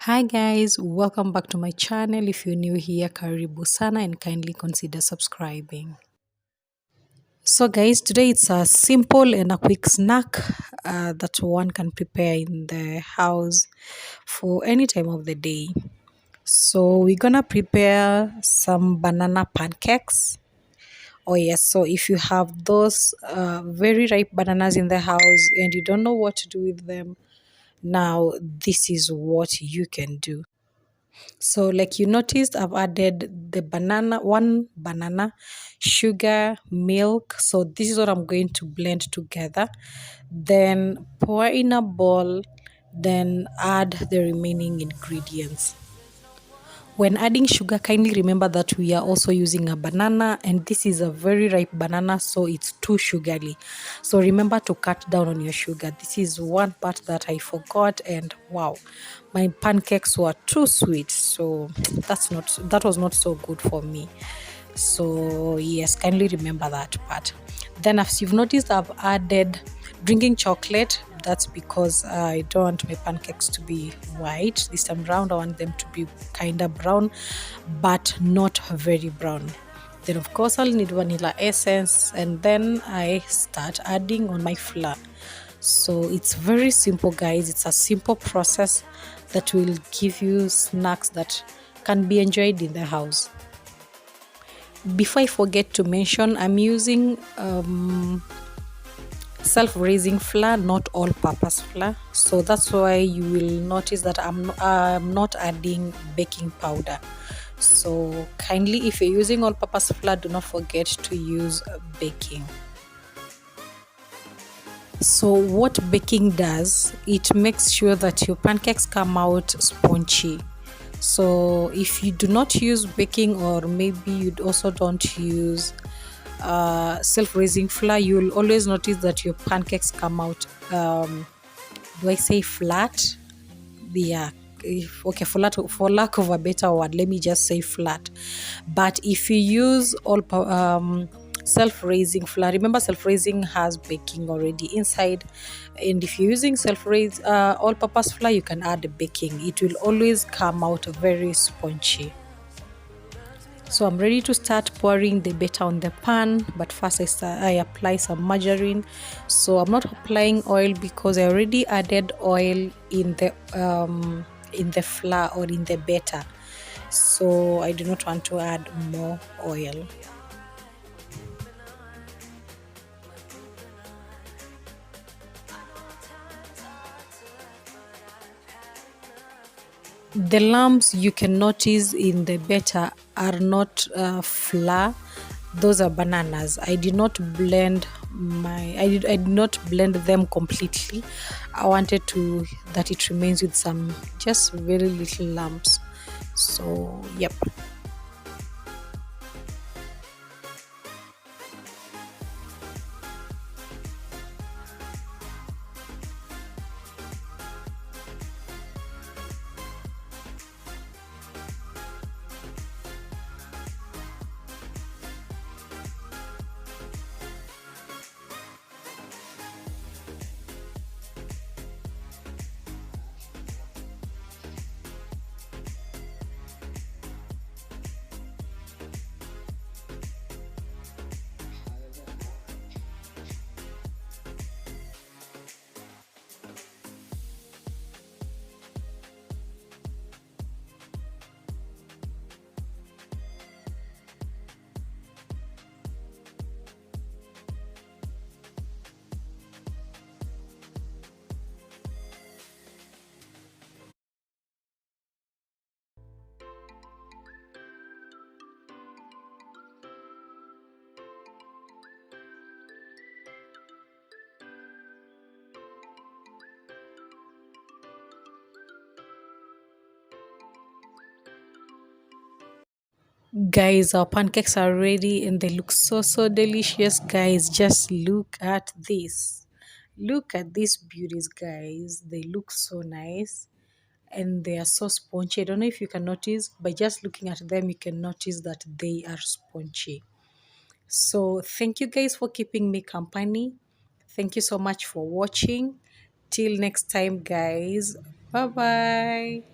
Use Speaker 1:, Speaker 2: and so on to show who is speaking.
Speaker 1: Hi guys, welcome back to my channel. If you're new here, karibu sana and kindly consider subscribing. So guys, today it's a simple and a quick snack that one can prepare in the house for any time of the day. So we're gonna prepare some banana pancakes. Oh yes, so if you have those very ripe bananas in the house and you don't know what to do with them, now this is what you can do. So, like you noticed, I've added the banana, one banana, sugar, milk. So, this is what I'm going to blend together. Then pour in a bowl, then add the remaining ingredients. When adding sugar, kindly remember that we are also using a banana, and this is a very ripe banana, so it's too sugary. So remember to cut down on your sugar. This is one part that I forgot, and wow, my pancakes were too sweet. So that was not so good for me. So yes, kindly remember that part. Then as you've noticed, I've added drinking chocolate. That's because I don't want my pancakes to be white this time round. I want them to be kind of brown, but not very brown. Then of course I'll need vanilla essence, and then I start adding on my flour. So it's very simple, guys. It's a simple process that will give you snacks that can be enjoyed in the house. Before I forget to mention, I'm using self-raising flour, not all-purpose flour. So that's why you will notice that I'm not adding baking powder. So kindly, if you're using all-purpose flour, do not forget to use baking. So what baking does, it makes sure that your pancakes come out spongy. So if you do not use baking, or maybe you also don't use self-raising flour, you will always notice that your pancakes come out, do I say flat? Yeah. Okay, for lack of a better word, let me just say flat. But if you use self-raising flour, remember self-raising has baking already inside, and if you're using self-raise all-purpose flour, you can add baking. It will always come out very spongy. So I'm ready to start pouring the batter on the pan, but first I apply some margarine. So I'm not applying oil because I already added oil in the flour or in the batter. So I do not want to add more oil. The lumps you can notice in the batter are not flour; those are bananas. I did not blend them completely. I wanted to that it remains with some just very little lumps. So yep. Guys, our pancakes are ready and they look so delicious. Guys, just look at this. Look at these beauties, guys. They look so nice and they are so spongy. I don't know if you can notice, by just looking at them, you can notice that they are spongy. So, thank you guys for keeping me company. Thank you so much for watching. Till next time, guys. Bye bye.